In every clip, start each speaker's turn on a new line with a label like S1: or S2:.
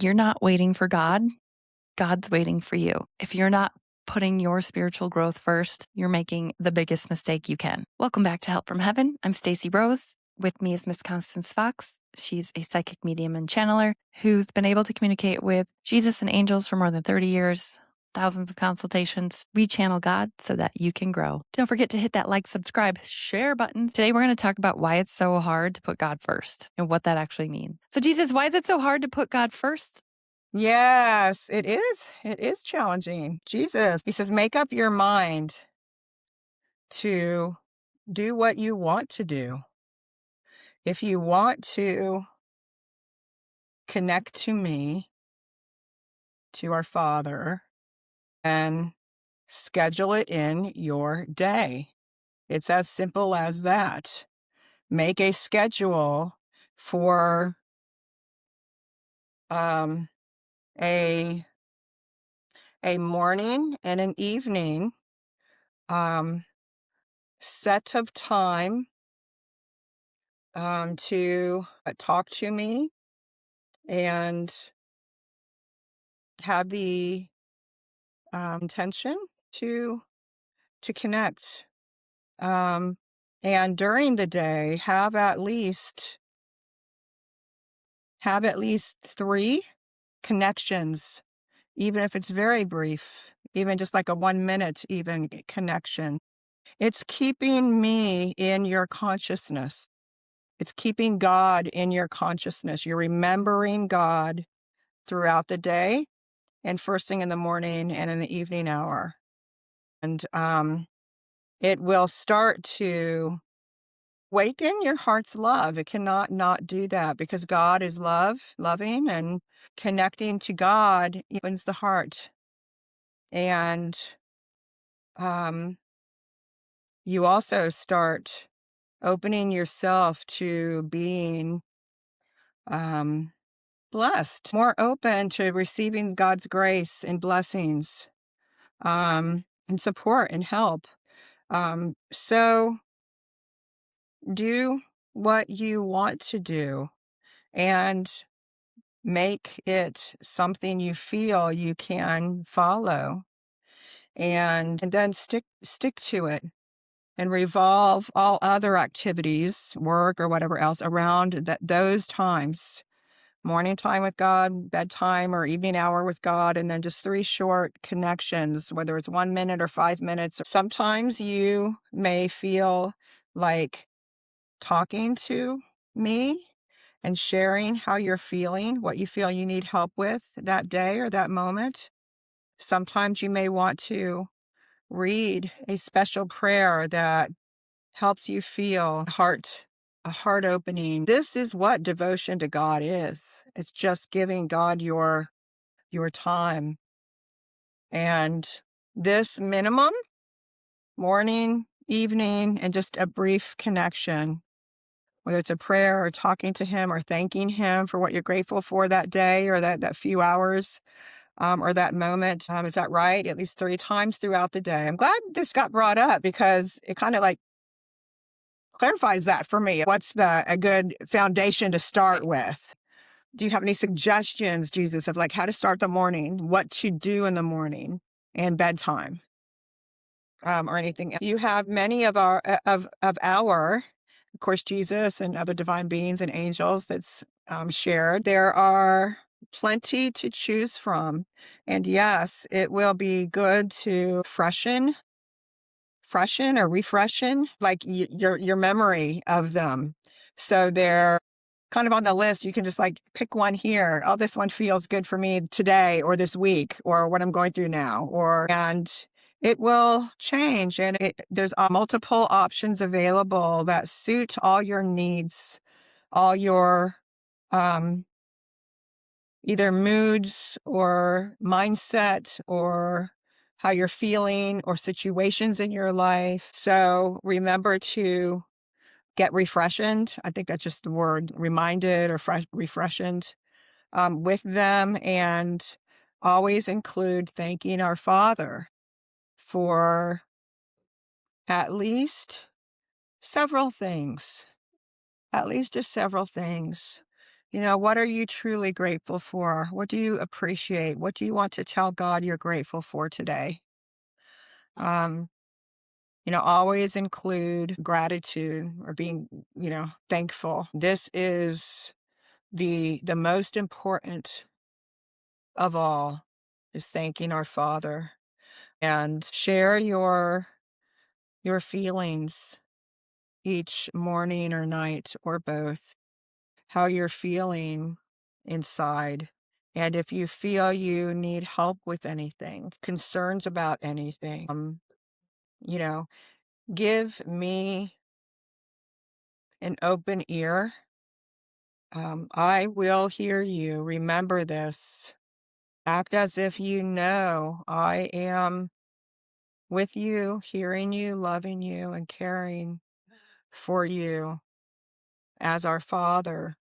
S1: You're not waiting for God. God's waiting for you. If you're not putting your spiritual growth first, you're making the biggest mistake you can. Welcome back to Help from Heaven. I'm Stacey Rose. With me is Miss Constance Fox. She's a psychic medium and channeler who's been able to communicate with Jesus and angels for more than 30 years. Thousands of consultations. We channel God so that you can grow. Don't forget to hit that like, subscribe, share buttons. Today, we're going to talk about why it's so hard to put God first and what that actually means. So, Jesus, why is it so hard to put God first?
S2: Yes, it is. It is challenging. Jesus, he says, make up your mind to do what you want to do. If you want to connect to me, to our Father, and schedule it in your day. It's as simple as that. Make a schedule for um, a morning and an evening um, set of time to talk to me and have the intention to connect. And during the day, have at least 3 connections, even if it's very brief, even just like a 1-minute even connection. It's keeping me in your consciousness. It's keeping God in your consciousness. You're remembering God throughout the day and first thing in the morning and in the evening hour. And it will start to waken your heart's love. It cannot not do that because God is loving, and connecting to God opens the heart. And um, you also start opening yourself to being um, blessed, more open to receiving God's grace and blessings, and support and help. So do what you want to do and make it something you feel you can follow, and then stick to it and revolve all other activities, work or whatever else, around those times. Morning time with God, bedtime or evening hour with God, and then just 3 short connections, whether it's 1 minute or 5 minutes. Sometimes you may feel like talking to me and sharing how you're feeling, what you feel you need help with that day or that moment. Sometimes you may want to read a special prayer that helps you feel a heart opening. This is what devotion to God is. It's just giving God your time. And this minimum, morning, evening, and just a brief connection, whether it's a prayer or talking to him or thanking him for what you're grateful for that day or that few hours, or that moment. Is that right? At least 3 times throughout the day. I'm glad this got brought up because it kind of like clarifies that for me. What's a good foundation to start with? Do you have any suggestions, Jesus, of like how to start the morning, what to do in the morning and bedtime, or anything? You have many of of course, Jesus and other divine beings and angels that's shared. There are plenty to choose from, and yes, it will be good to freshen or refreshen like your memory of them. So they're kind of on the list. You can just like pick one here. Oh, this one feels good for me today or this week or what I'm going through now, and it will change. And there's multiple options available that suit all your needs, all your um, either moods or mindset or how you're feeling or situations in your life. So remember to get refreshed. I think that's just the word, reminded or refreshed with them, and always include thanking our Father for at least several things, at least just several things. What are you truly grateful for? What do you appreciate? What do you want to tell God you're grateful for today? Um, always include gratitude or being, thankful. This is the most important of all is thanking our Father, and share your feelings each morning or night or both, how you're feeling inside. And if you feel you need help with anything, concerns about anything, you know, give me an open ear. I will hear you. Remember this. Act as if you know I am with you, hearing you, loving you, and caring for you as our Father.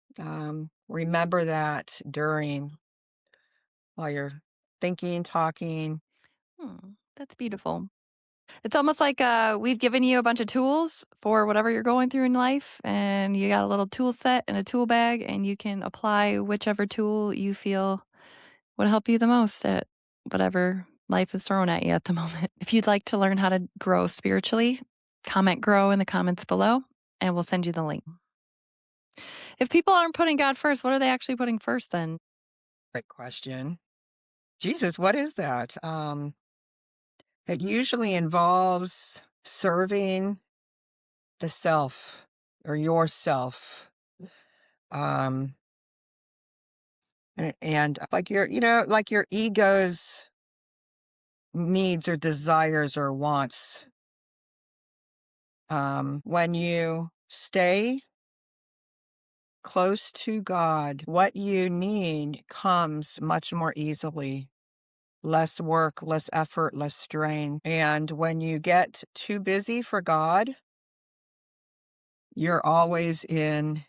S2: Remember that while you're thinking, talking.
S1: That's beautiful. It's almost like we've given you a bunch of tools for whatever you're going through in life, and you got a little tool set and a tool bag, and you can apply whichever tool you feel would help you the most at whatever life is thrown at you at the moment. If you'd like to learn how to grow spiritually, comment grow in the comments below, and we'll send you the link. If people aren't putting God first, what are they actually putting first then?
S2: Great question. Jesus, what is that? It usually involves serving the self or yourself. Um, and like like your ego's needs or desires or wants. When you stay close to God, what you need comes much more easily. Less work, less effort, less strain. And when you get too busy for God, you're always in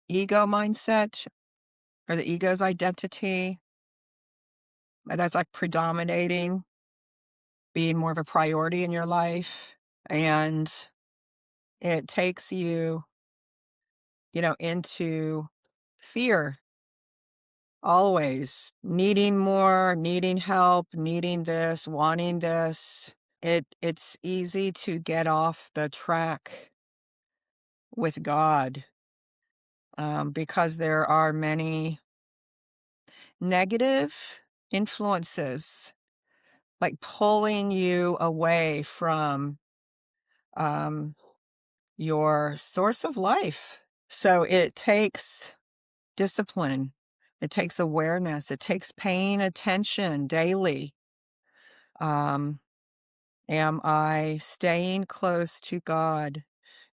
S2: ego mindset or the ego's identity. And that's like predominating, being more of a priority in your life. And it takes you, into fear, always needing more, needing help, needing this, wanting this. It's easy to get off the track with God, because there are many negative influences like pulling you away from um, your source of life. So it takes discipline, it takes awareness, it takes paying attention daily. Um, am I staying close to God?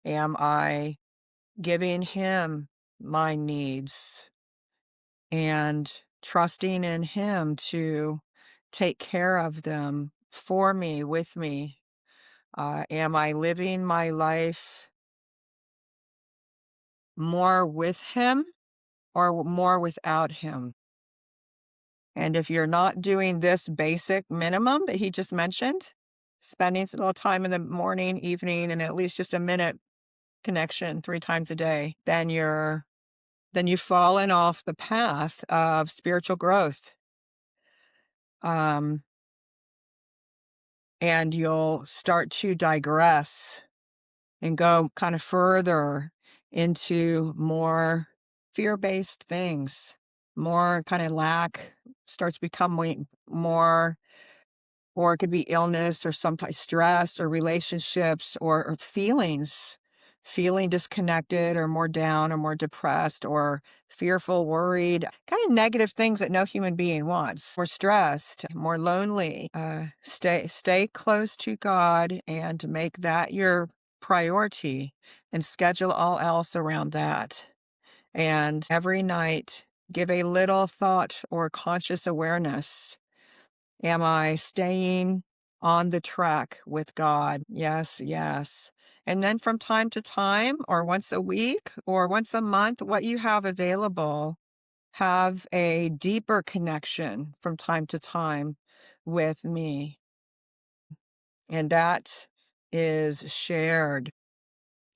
S2: Am I giving Him my needs and trusting in Him to take care of them for me, with me? Am I living my life more with Him or more without Him? And if you're not doing this basic minimum that he just mentioned, spending a little time in the morning, evening, and at least just a minute connection 3 times a day, then you've fallen off the path of spiritual growth. Um, and you'll start to digress and go kind of further into more fear-based things, more kind of lack starts becoming more, or it could be illness or sometimes stress or relationships or feelings, feeling disconnected or more down or more depressed or fearful, worried, kind of negative things that no human being wants. More stressed, more lonely. Stay close to God and make that your priority and schedule all else around that. And every night, give a little thought or conscious awareness. Am I staying on the track with God? Yes, yes. And then from time to time, or once a week, or once a month, what you have available, have a deeper connection from time to time with me. And that is shared.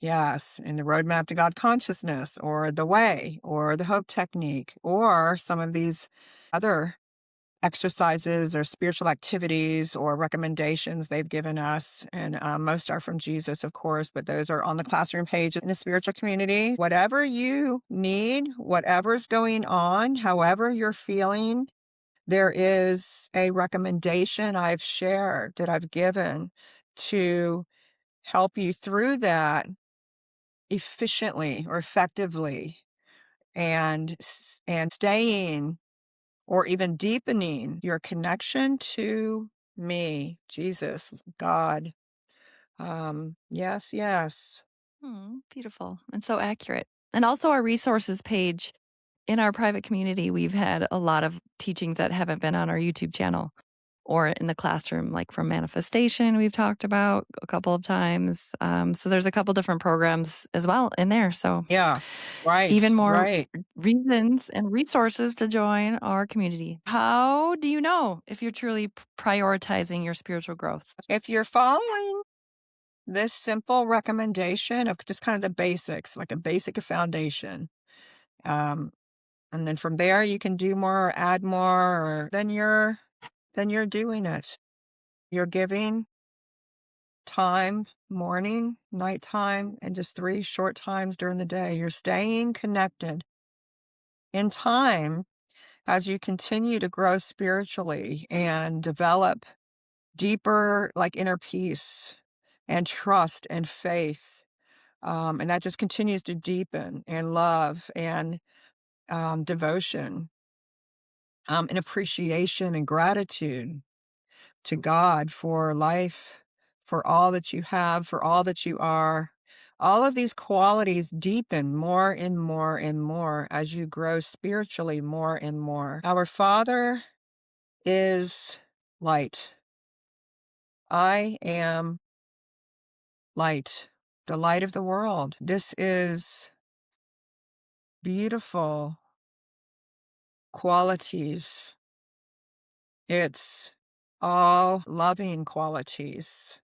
S2: Yes, in the Roadmap to God Consciousness, or The Way, or the Hope Technique, or some of these other exercises or spiritual activities or recommendations they've given us. And most are from Jesus, of course, but those are on the classroom page in the spiritual community. Whatever you need, whatever's going on, however you're feeling, there is a recommendation I've shared that I've given to help you through that efficiently or effectively, and staying or even deepening your connection to me, Jesus, God. Yes, yes.
S1: Beautiful and so accurate. And also our resources page in our private community, we've had a lot of teachings that haven't been on our YouTube channel or in the classroom, like from manifestation, we've talked about a couple of times. So there's a couple different programs as well in there. So
S2: Yeah.
S1: even
S2: Right,
S1: more
S2: right.
S1: reasons and resources to join our community. How do you know if you're truly prioritizing your spiritual growth?
S2: If you're following this simple recommendation of just kind of the basics, like a basic foundation, um, and then from there you can do more or add more, or then you're doing it. You're giving time, morning, nighttime, and just 3 short times during the day. You're staying connected in time as you continue to grow spiritually and develop deeper, like, inner peace and trust and faith. And that just continues to deepen, and love, and devotion, and appreciation and gratitude to God for life, for all that you have, for all that you are. All of these qualities deepen more and more and more as you grow spiritually more and more. Our Father is light. I am light, the light of the world. This is beautiful qualities. It's all loving qualities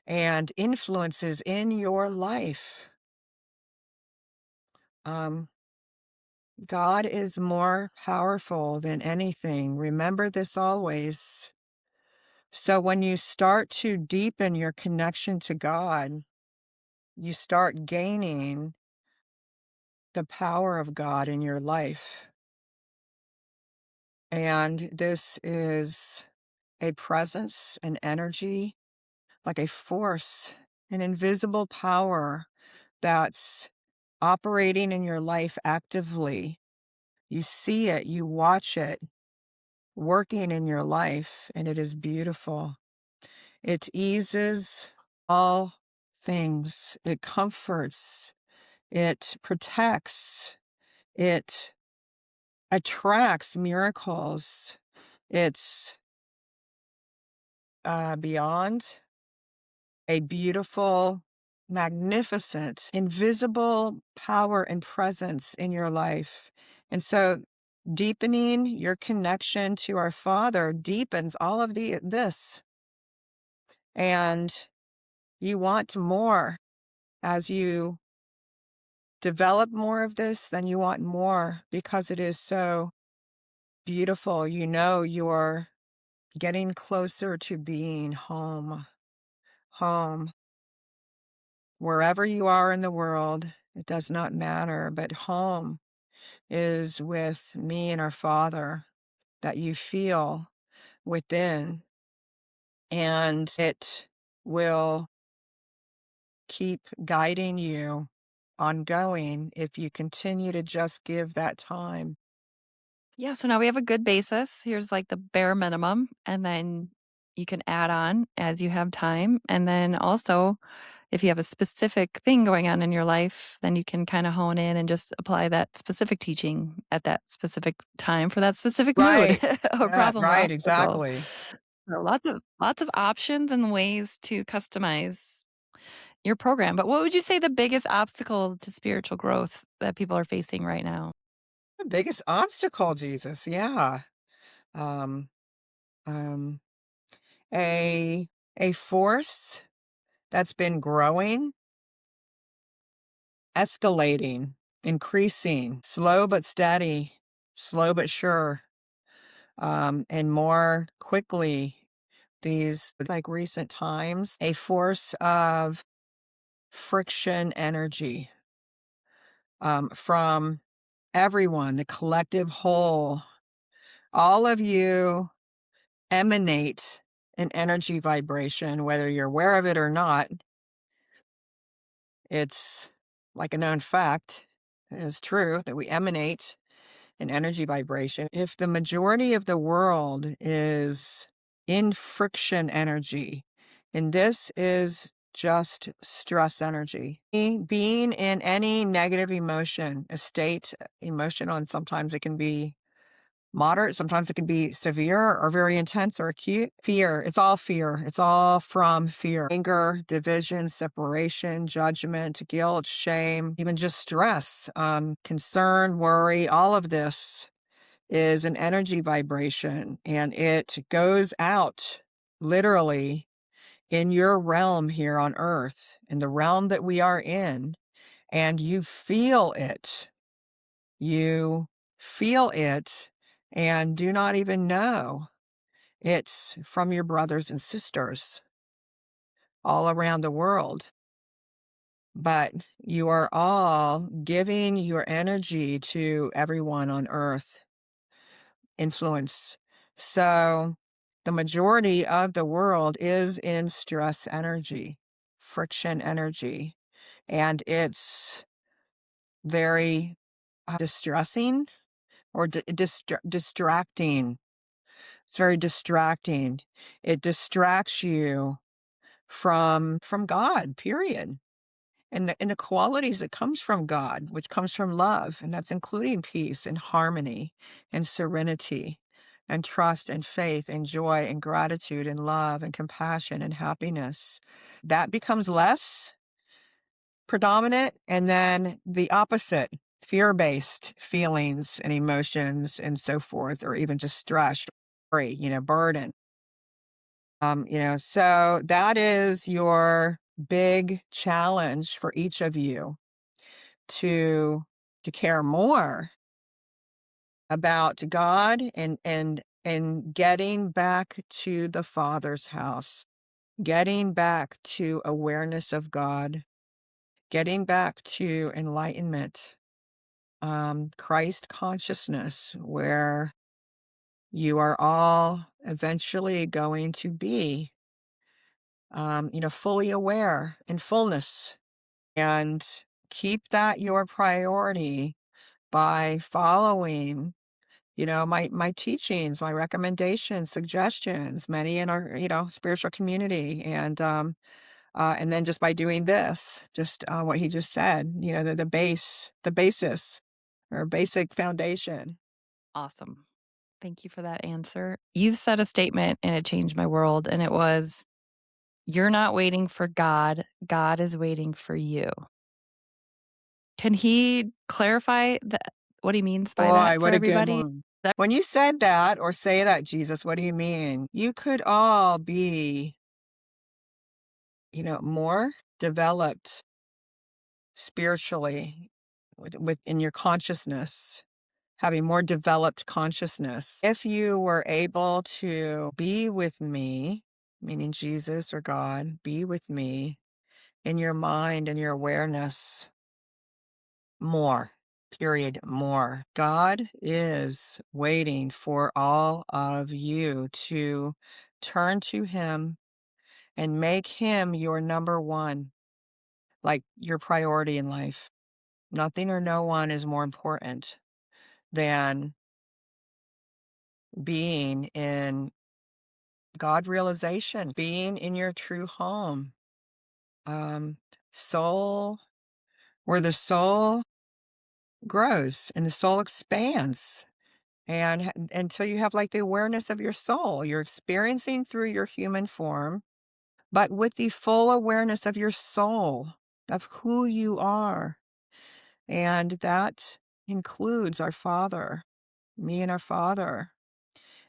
S2: and influences in your life. Um, God is more powerful than anything. Remember this always. So when you start to deepen your connection to God, you start gaining the power of God in your life. And this is a presence, an energy, like a force, an invisible power that's operating in your life actively. You see it, you watch it working in your life, and it is beautiful. It eases all things, it comforts, it protects, it attracts miracles. It's beyond a beautiful, magnificent, invisible power and presence in your life. And so deepening your connection to our Father deepens all of this. And you want more. As you develop more of this, then you want more, because it is so beautiful. You know you're getting closer to being home. Home. Wherever you are in the world, it does not matter, but home is with me and our Father, that you feel within, and it will keep guiding you ongoing if you continue to just give that time.
S1: Yeah, so now we have a good basis. Here's like the bare minimum, and then you can add on as you have time. And then also, if you have a specific thing going on in your life, then you can kind of hone in and just apply that specific teaching at that specific time for that specific mood
S2: Right.
S1: or
S2: Yeah,
S1: problem or
S2: right,
S1: obstacle.
S2: exactly.
S1: So lots of options and ways to customize your program. But what would you say the biggest obstacle to spiritual growth that people are facing right now?
S2: The biggest obstacle, Jesus, yeah. Um, um, a a force that's been growing escalating, increasing, slow but steady, slow but sure, and more quickly. These, like recent times, a force of friction energy from everyone, the collective whole. All of you emanate an energy vibration, whether you're aware of it or not. It's like a known fact. It is true that we emanate an energy vibration. If the majority of the world is in friction energy, and this is just stress energy, being in any negative emotion, a state, emotional, and sometimes it can be moderate, sometimes it can be severe or very intense or acute. Fear, it's all fear. It's all from fear. Anger, division, separation, judgment, guilt, shame, even just stress, concern, worry, all of this is an energy vibration, and it goes out literally in your realm here on earth, in the realm that we are in, and you feel it. You feel it and do not even know it's from your brothers and sisters all around the world. But you are all giving your energy to everyone on earth, influence. So the majority of the world is in stress energy, friction energy, and it's very distressing or distracting. It's very distracting. It distracts you from God, period. And the qualities that comes from God, which comes from love, and that's including peace and harmony and serenity and trust and faith and joy and gratitude and love and compassion and happiness. That becomes less predominant, and then the opposite, fear-based feelings and emotions and so forth, or even just stress, worry, burden. So that is your big challenge for each of you to care more about God and getting back to the Father's house, getting back to awareness of God, getting back to enlightenment, Christ consciousness, where you are all eventually going to be, fully aware in fullness, and keep that your priority by following, my teachings, my recommendations, suggestions, many in our, spiritual community. And then just by doing this, just what he just said, the basis or basic foundation.
S1: Awesome. Thank you for that answer. You said a statement and it changed my world, and it was, "You're not waiting for God, God is waiting for you." Can he clarify what he means by
S2: Boy,
S1: that for
S2: what a good
S1: everybody?
S2: one. When you said that or say that, Jesus, what do you mean? You could all be, more developed spiritually within your consciousness, having more developed consciousness. If you were able to be with me, meaning Jesus or God, be with me in your mind and your awareness more, period, more. God is waiting for all of you to turn to Him and make Him your number one, like your priority in life. Nothing or no one is more important than being in God realization, being in your true home. Um, soul, where the soul grows and the soul expands. And until you have like the awareness of your soul, you're experiencing through your human form, but with the full awareness of your soul, of who you are. And that includes our Father, me and our Father.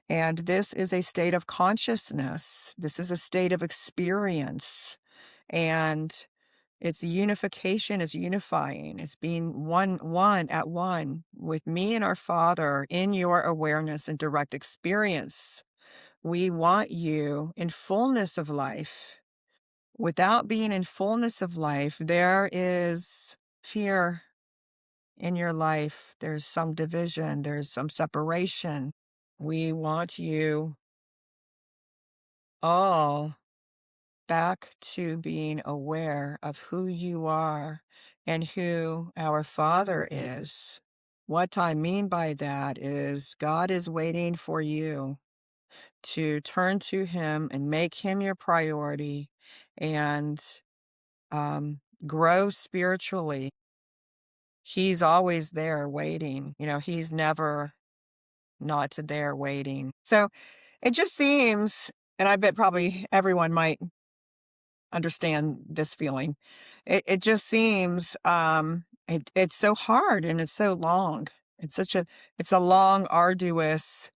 S2: And this is a state of consciousness. This is a state of experience. And It's unification, it's unifying, it's being one at one with me and our Father in your awareness and direct experience. We want you in fullness of life. Without being in fullness of life, there is fear in your life. There's some division, there's some separation. We want you all back to being aware of who you are and who our Father is. What I mean by that is God is waiting for you to turn to Him and make Him your priority and grow spiritually. He's always there waiting. He's never not there waiting. So it just seems, and I bet probably everyone might understand this feeling. It just seems it's so hard and it's so long. It's a long, arduous.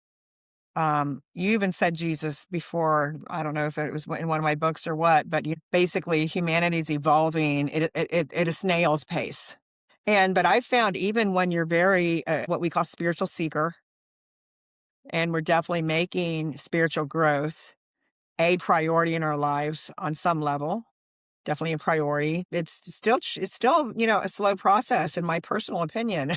S2: You even said Jesus before. I don't know if it was in one of my books or what, but basically humanity's evolving at a snail's pace. But I found even when you're very what we call spiritual seeker, and we're definitely making spiritual growth a priority in our lives on some level, definitely a priority. It's still a slow process in my personal opinion.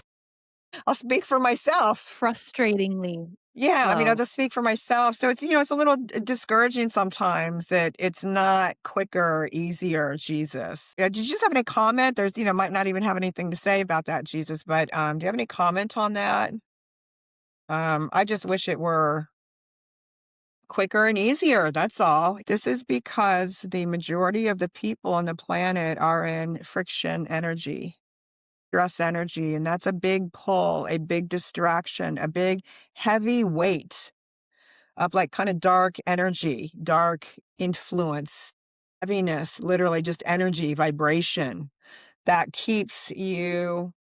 S2: I'll speak for myself.
S1: Frustratingly
S2: Yeah, I mean, I'll
S1: slow.
S2: just speak for myself. So it's a little discouraging sometimes that it's not quicker, easier, Jesus. Did you just have any comment? Might not even have anything to say about that, Jesus, but do you have any comment on that? I just wish it were quicker and easier, that's all. This is because the majority of the people on the planet are in friction energy, stress energy, and that's a big pull, a big distraction, a big heavy weight of like kind of dark energy, dark influence, heaviness, literally just energy, vibration that keeps you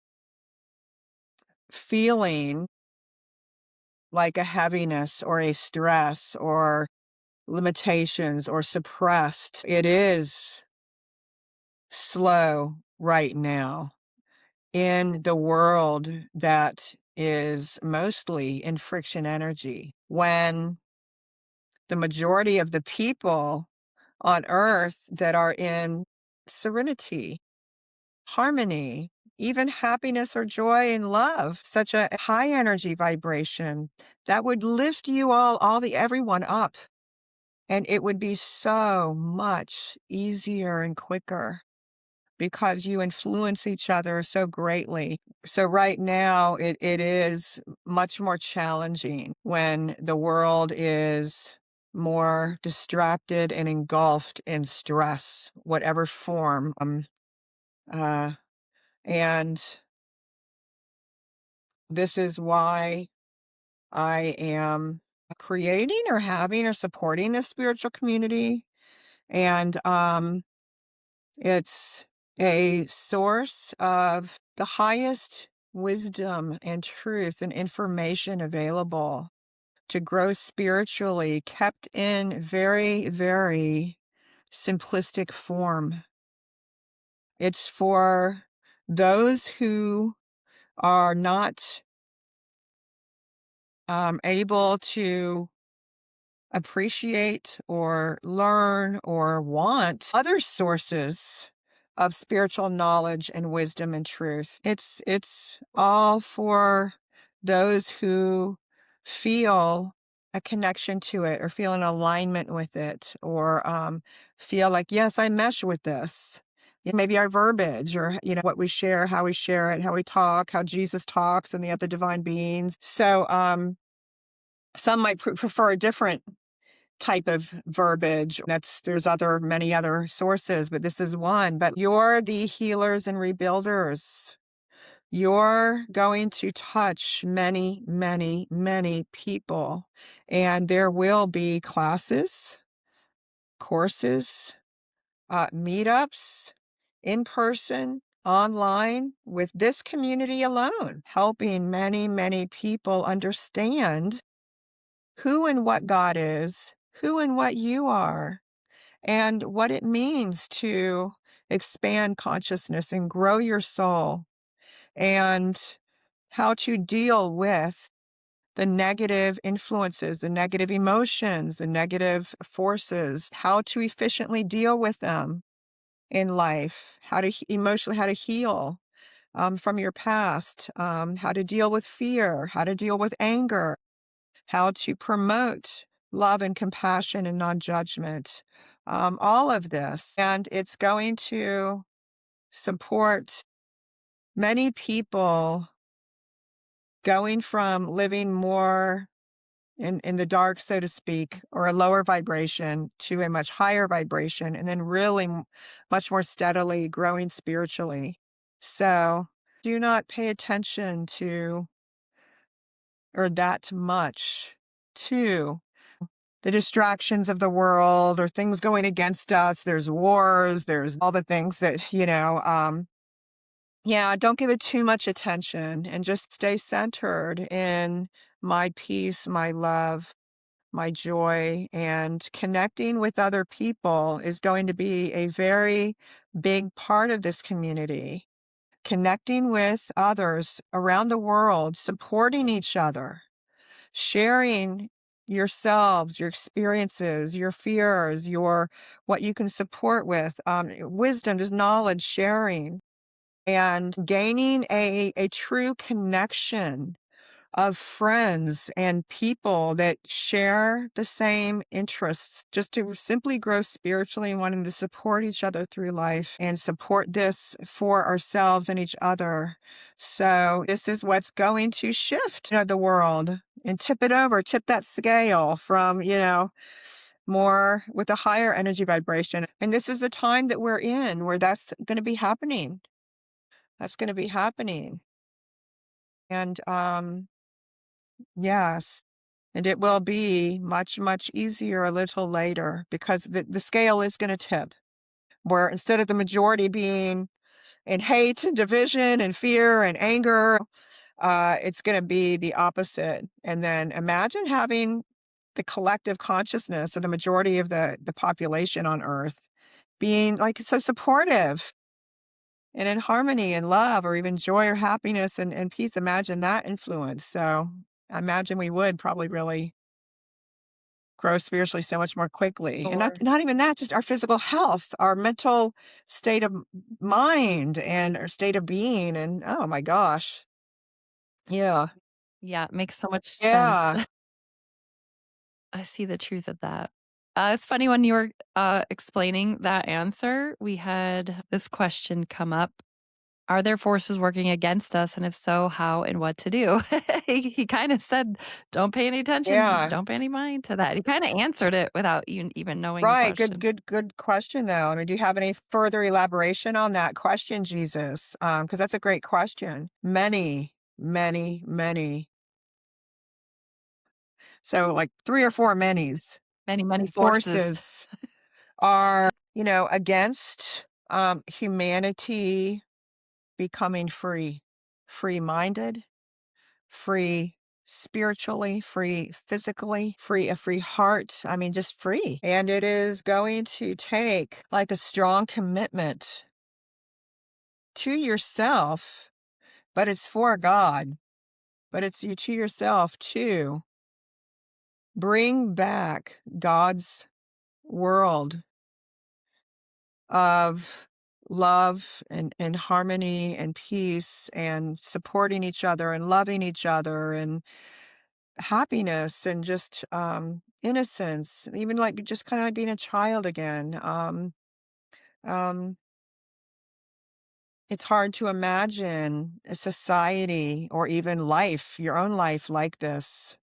S2: feeling like a heaviness or a stress or limitations or suppressed. It is slow right now in the world that is mostly in friction energy. When the majority of the people on earth that are in serenity, harmony, even happiness or joy and love, such a high energy vibration that would lift you everyone up. And it would be so much easier and quicker because you influence each other so greatly. So right now it is much more challenging when the world is more distracted and engulfed in stress, whatever form. Uh, and this is why I am creating or having or supporting this spiritual community. And it's a source of the highest wisdom and truth and information available to grow spiritually, kept in very, very simplistic form. It's for those who are not able to appreciate or learn or want other sources of spiritual knowledge and wisdom and truth. It's all for those who feel a connection to it or feel an alignment with it or feel like, yes, I mesh with this. Maybe our verbiage or, what we share, how we share it, how we talk, how Jesus talks and the other divine beings. So some might prefer a different type of verbiage. There's many other sources, but this is one. But you're the healers and rebuilders. You're going to touch many, many, many people. And there will be classes, courses, meetups, in person, online, with this community alone, helping many, many people understand who and what God is, who and what you are, and what it means to expand consciousness and grow your soul, and how to deal with the negative influences, the negative emotions, the negative forces, how to efficiently deal with them in life, how to emotionally, how to heal from your past, how to deal with fear, how to deal with anger, how to promote love and compassion and non-judgment, all of this. And it's going to support many people going from living more in the dark, so to speak, or a lower vibration to a much higher vibration, and then really much more steadily growing spiritually. So do not pay attention to or that much to the distractions of the world or things going against us. There's wars, there's all the things that, yeah, don't give it too much attention and just stay centered in my peace, my love, my joy, and connecting with other people is going to be a very big part of this community. Connecting with others around the world, supporting each other, sharing yourselves, your experiences, your fears, your what you can support with, wisdom, just knowledge sharing, and gaining a true connection of friends and people that share the same interests, just to simply grow spiritually and wanting to support each other through life and support this for ourselves and each other. So this is what's going to shift, the world and tip it over, tip that scale from, more with a higher energy vibration. And this is the time that we're in where that's going to be happening. That's going to be happening. And, yes. And it will be much, much easier a little later because the scale is going to tip, where instead of the majority being in hate and division and fear and anger, it's going to be the opposite. And then imagine having the collective consciousness or the majority of the population on Earth being like so supportive and in harmony and love or even joy or happiness and peace. Imagine that influence. So I imagine we would probably really grow spiritually so much more quickly. And
S1: Or
S2: not even that, just our physical health, our mental state of mind and our state of being. And oh my gosh. Yeah.
S1: yeah, it makes so much sense.
S2: Yeah.
S1: I see the truth of that. It's funny when you were explaining that answer, we had this question come up. Are there forces working against us? And if so, how and what to do? He kind of said, don't pay any attention,
S2: Yeah.
S1: don't pay any mind to that. He kind of answered it without even knowing the
S2: Right. Good,
S1: question.
S2: good, good question though. I mean, do you have any further elaboration on that question, Jesus? Because that's a great question. Many, many, many. So like three or four manys
S1: Many, many forces.
S2: forces are, against humanity becoming free, free-minded, free spiritually, free physically, free a free heart. I mean, just free. And it is going to take like a strong commitment to yourself, but it's for God, but it's you to yourself to bring back God's world of love and harmony and peace and supporting each other and loving each other and happiness and just innocence, even like just kind of like being a child again. Um it's hard to imagine a society or even life, your own life like this,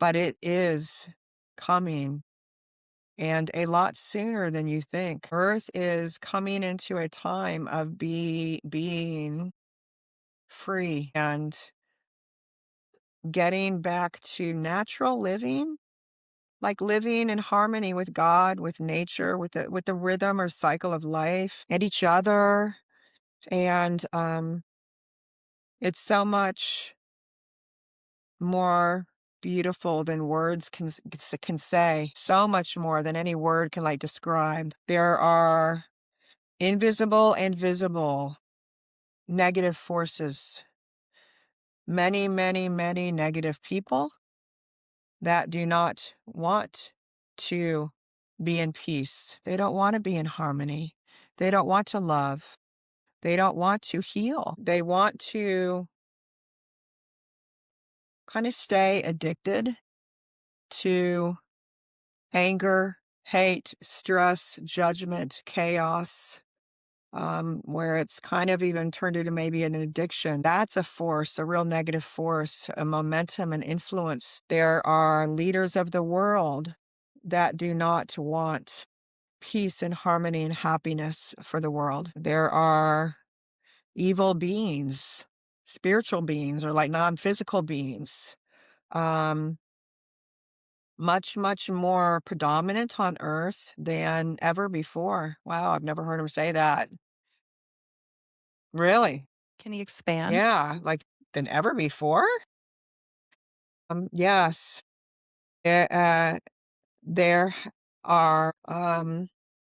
S2: but it is coming, and a lot sooner than you think. Earth is coming into a time of being free and getting back to natural living, like living in harmony with God, with nature, with the rhythm or cycle of life and each other. And it's so much more beautiful than words can say. So much more than any word can like describe. There are invisible and visible negative forces. Many, many, many negative people that do not want to be in peace. They don't want to be in harmony. They don't want to love. They don't want to heal. They want to kind of stay addicted to anger, hate, stress, judgment, chaos, where it's kind of even turned into maybe an addiction. That's a force, a real negative force, a momentum and influence. There are leaders of the world that do not want peace and harmony and happiness for the world. There are evil beings, spiritual beings, or like non-physical beings, um, much, much more predominant on earth than ever before. Wow, I've never heard him say that. Really?
S1: Can you expand?
S2: Yeah, like than ever before? Yes. Eh, there are, yeah,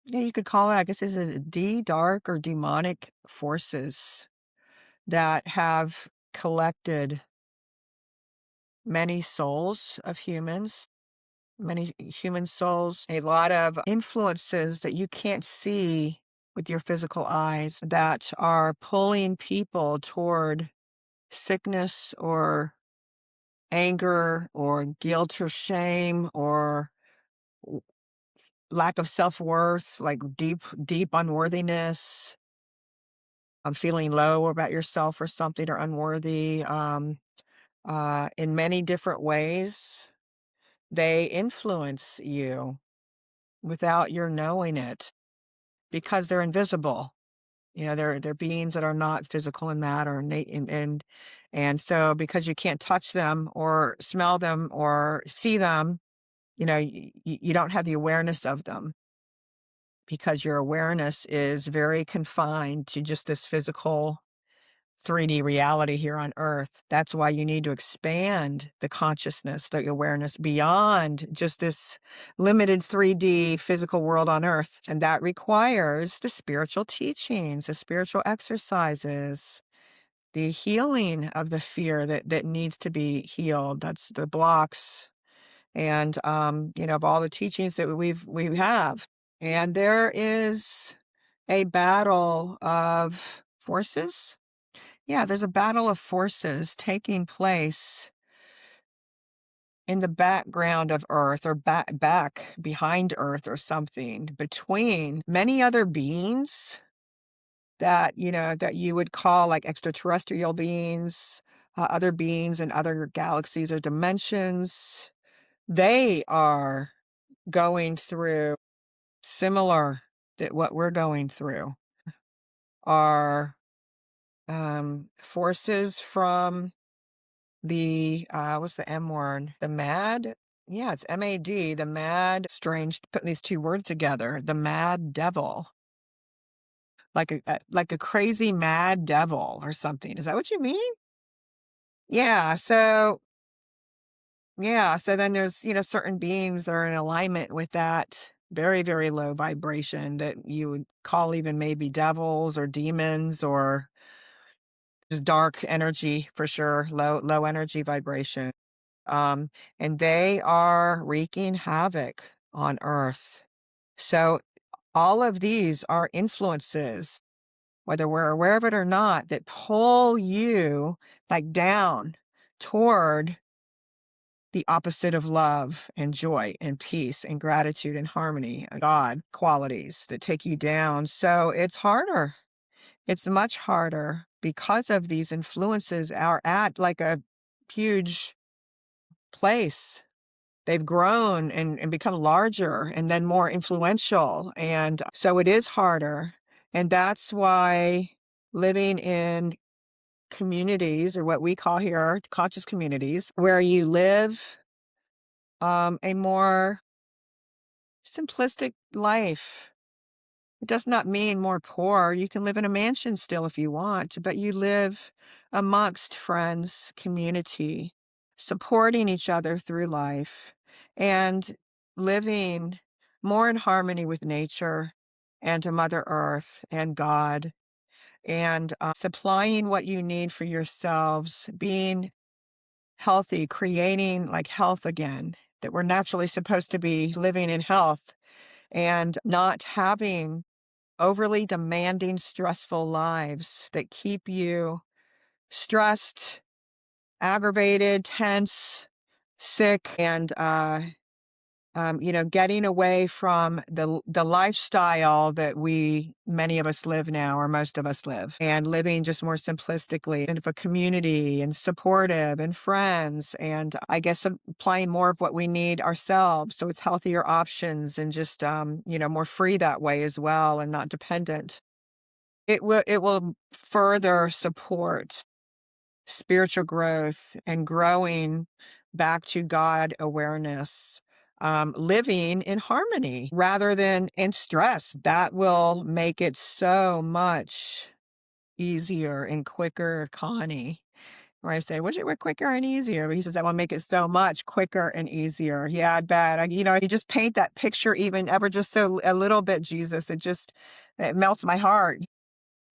S2: you could call it, I guess, is it dark or demonic forces that have collected many souls of humans, many human souls, a lot of influences that you can't see with your physical eyes that are pulling people toward sickness or anger or guilt or shame or w- lack of self-worth, like deep, deep unworthiness. Feeling low about yourself or something or unworthy. In many different ways, they influence you without your knowing it because they're invisible. They're beings that are not physical in matter, and so because you can't touch them or smell them or see them, you don't have the awareness of them because your awareness is very confined to just this physical 3D reality here on Earth. That's why you need to expand the consciousness, the awareness beyond just this limited 3D physical world on Earth. And that requires the spiritual teachings, the spiritual exercises, the healing of the fear that needs to be healed. That's the blocks and of all the teachings that we have. And there is a battle of forces. Yeah, there's a battle of forces taking place in the background of Earth or back behind Earth or something between many other beings that you would call like extraterrestrial beings, other beings in other galaxies or dimensions. They are going through similar that what we're going through are forces from the what's the M word? The mad? Yeah, it's MAD, the mad, strange putting these two words together, the mad devil. Like a crazy mad devil or something. Is that what you mean? Yeah, so then there's, certain beings that are in alignment with that very, very low vibration that you would call even maybe devils or demons or just dark energy for sure, low energy vibration. Um, and they are wreaking havoc on Earth. So all of these are influences, whether we're aware of it or not, that pull you like down toward the opposite of love and joy and peace and gratitude and harmony and God qualities that take you down. So it's harder. It's much harder because of these influences are at like a huge place. They've grown and become larger and then more influential. And so it is harder. And that's why living in communities, or what we call here conscious communities, where you live a more simplistic life. It does not mean more poor. You can live in a mansion still if you want, but you live amongst friends, community, supporting each other through life, and living more in harmony with nature, and to Mother Earth and God, and supplying what you need for yourselves, being healthy, creating like health again, that we're naturally supposed to be living in health, and not having overly demanding, stressful lives that keep you stressed, aggravated, tense, sick, and getting away from the lifestyle that many of us live now, or most of us live, and living just more simplistically in a community and supportive and friends, and I guess applying more of what we need ourselves. So it's healthier options and just more free that way as well, and not dependent. It will further support spiritual growth and growing back to God awareness, living in harmony rather than in stress. That will make it so much easier and quicker, Connie. Where I say, "Wish it were quicker and easier." But he says, "That will make it so much quicker and easier." Yeah, I bet. You just paint that picture even ever just so a little bit, Jesus. It melts my heart.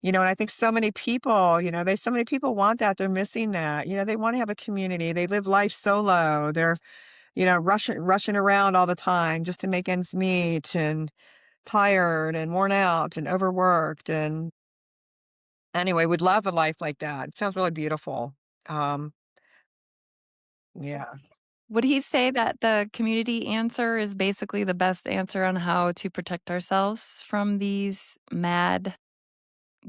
S2: And I think so many people, so many people want that. They're missing that. They want to have a community. They live life solo. They're, rushing around all the time just to make ends meet, and tired and worn out and overworked. And anyway, would love a life like that. It sounds really beautiful. Um, yeah.
S1: Would he say that the community answer is basically the best answer on how to protect ourselves from these mad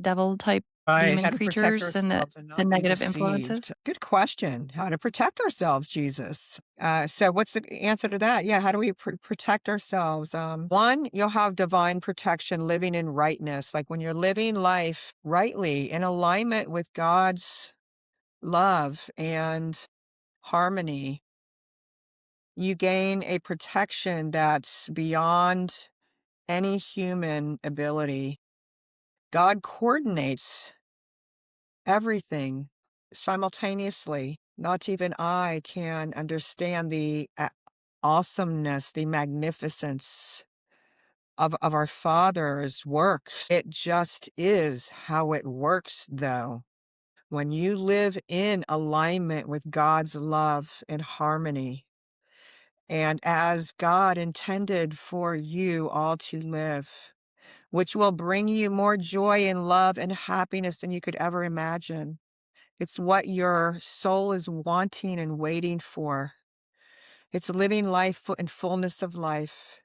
S1: devil type
S2: Right. How
S1: demon
S2: to protect
S1: creatures and
S2: ourselves and
S1: the
S2: not be
S1: negative influences?
S2: deceived. Good question. How to protect ourselves, Jesus. So what's the answer to that? Yeah. How do we protect ourselves? One, you'll have divine protection living in rightness. Like when you're living life rightly in alignment with God's love and harmony, you gain a protection that's beyond any human ability. God coordinates everything simultaneously. Not even I can understand the awesomeness, the magnificence of our Father's works. It just is how it works, though. When you live in alignment with God's love and harmony, and as God intended for you all to live, which will bring you more joy and love and happiness than you could ever imagine. It's what your soul is wanting and waiting for. It's living life in fullness of life.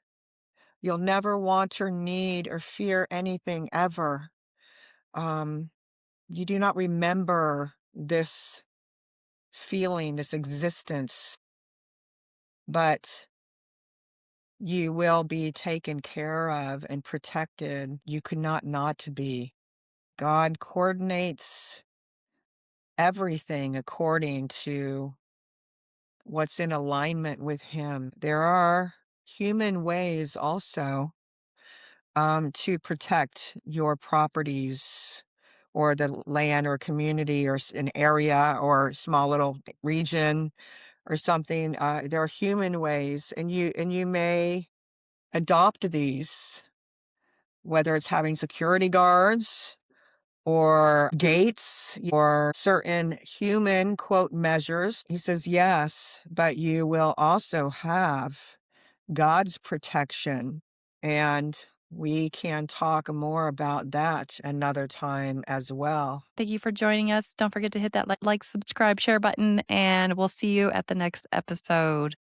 S2: You'll never want or need or fear anything ever. Um, you do not remember this feeling, this existence, but you will be taken care of and protected. You could not be. God coordinates everything according to what's in alignment with him. There are human ways also to protect your properties, or the land or community, or an area or small little region or something. There are human ways, and you may adopt these, whether it's having security guards or gates or certain human quote measures. He says, yes, but you will also have God's protection. And we can talk more about that another time as well.
S1: Thank you for joining us. Don't forget to hit that like, subscribe, share button, and we'll see you at the next episode.